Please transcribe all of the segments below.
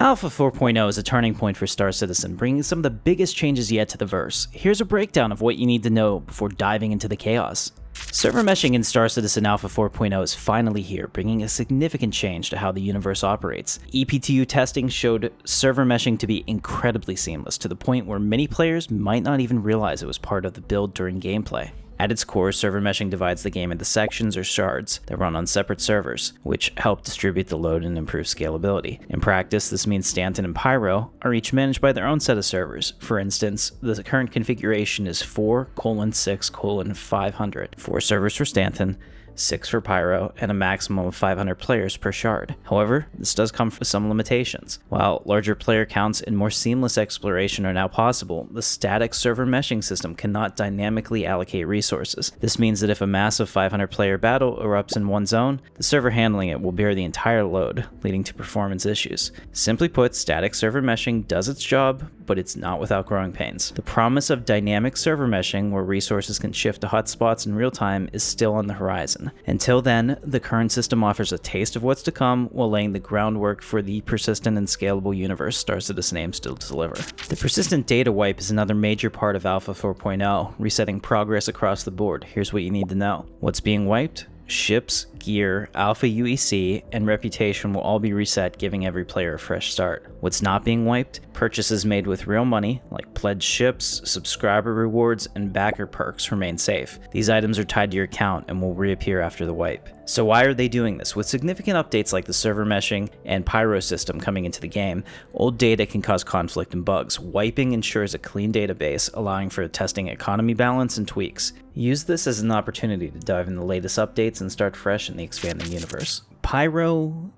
Alpha 4.0 is a turning point for Star Citizen, bringing some of the biggest changes yet to the verse. Here's a breakdown of what you need to know before diving into the chaos. Server meshing in Star Citizen Alpha 4.0 is finally here, bringing a significant change to how the universe operates. EPTU testing showed server meshing to be incredibly seamless, to the point where many players might not even realize it was part of the build during gameplay. At its core, server meshing divides the game into sections or shards that run on separate servers, which help distribute the load and improve scalability. In practice, this means Stanton and Pyro are each managed by their own set of servers. For instance, the current configuration is 4:6:500. 4 servers for Stanton, 6 for Pyro, and a maximum of 500 players per shard. However, this does come with some limitations. While larger player counts and more seamless exploration are now possible, the static server meshing system cannot dynamically allocate resources. This means that if a massive 500 player battle erupts in one zone, the server handling it will bear the entire load, leading to performance issues. Simply put, static server meshing does its job, but it's not without growing pains. The promise of dynamic server meshing, where resources can shift to hotspots in real time, is still on the horizon. Until then, the current system offers a taste of what's to come while laying the groundwork for the persistent and scalable universe Star Citizen aims to deliver. The persistent data wipe is another major part of Alpha 4.0, resetting progress across the board. Here's what you need to know. What's being wiped? Ships, gear, Alpha UEC, and reputation will all be reset, giving every player a fresh start. What's not being wiped? Purchases made with real money, like pledged ships, subscriber rewards, and backer perks remain safe. These items are tied to your account and will reappear after the wipe. So why are they doing this? With significant updates like the server meshing and Pyro system coming into the game, old data can cause conflict and bugs. Wiping ensures a clean database, allowing for testing economy balance and tweaks. Use this as an opportunity to dive in the latest updates and start fresh in the expanding universe. Pyro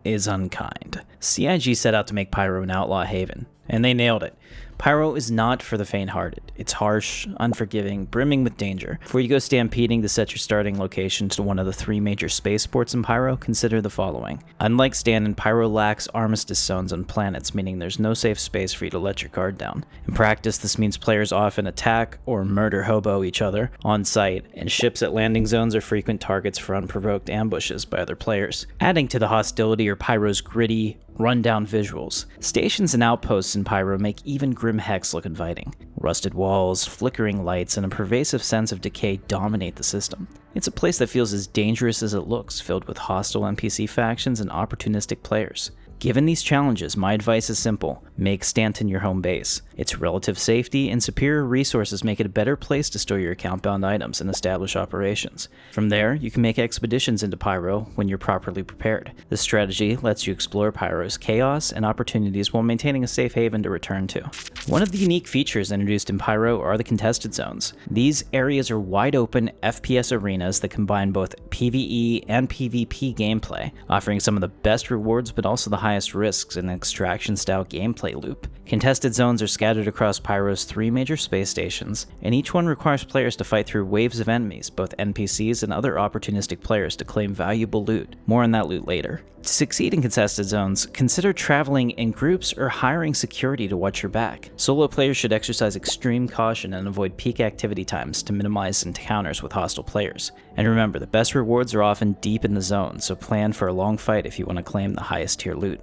is Unkind. CIG set out to make Pyro an outlaw haven, and they nailed it. Pyro is not for the faint-hearted. It's harsh, unforgiving, brimming with danger. Before you go stampeding to set your starting location to one of the 3 major spaceports in Pyro, consider the following. Unlike Stanton, Pyro lacks armistice zones on planets, meaning there's no safe space for you to let your guard down. In practice, this means players often attack or murder hobo each other on site, and ships at landing zones are frequent targets for unprovoked ambushes by other players. Adding to the hostility are Pyro's gritty, run-down visuals. Stations and outposts in Pyro make even grim hex look inviting. Rusted walls, flickering lights, and a pervasive sense of decay dominate the system. It's a place that feels as dangerous as it looks, filled with hostile NPC factions and opportunistic players. Given these challenges, my advice is simple. Make Stanton your home base. Its relative safety and superior resources make it a better place to store your account-bound items and establish operations. From there, you can make expeditions into Pyro when you're properly prepared. This strategy lets you explore Pyro's chaos and opportunities while maintaining a safe haven to return to. One of the unique features introduced in Pyro are the contested zones. These areas are wide-open FPS arenas that combine both PvE and PvP gameplay, offering some of the best rewards but also the highest risks in an extraction-style gameplay loop. Contested zones are scattered across Pyro's 3 major space stations, and each one requires players to fight through waves of enemies, both NPCs and other opportunistic players, to claim valuable loot. More on that loot later. To succeed in contested zones, consider traveling in groups or hiring security to watch your back. Solo players should exercise extreme caution and avoid peak activity times to minimize encounters with hostile players. And remember, the best rewards are often deep in the zone, so plan for a long fight if you want to claim the highest tier loot.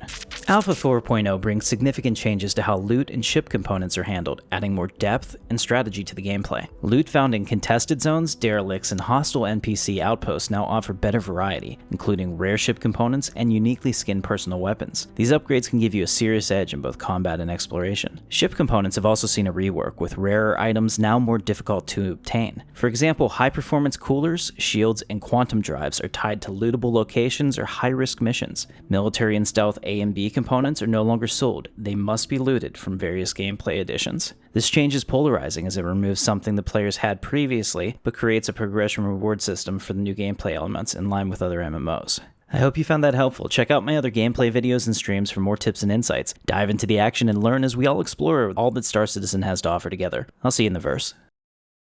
Alpha 4.0 brings significant changes to how loot and ship components are handled, adding more depth and strategy to the gameplay. Loot found in contested zones, derelicts, and hostile NPC outposts now offer better variety, including rare ship components and uniquely skinned personal weapons. These upgrades can give you a serious edge in both combat and exploration. Ship components have also seen a rework, with rarer items now more difficult to obtain. For example, high-performance coolers, shields, and quantum drives are tied to lootable locations or high-risk missions. Military and stealth A and B components are no longer sold. They must be looted from various gameplay additions. This change is polarizing as it removes something the players had previously, but creates a progression reward system for the new gameplay elements in line with other MMOs. I hope you found that helpful. Check out my other gameplay videos and streams for more tips and insights. Dive into the action and learn as we all explore all that Star Citizen has to offer together. I'll see you in the verse.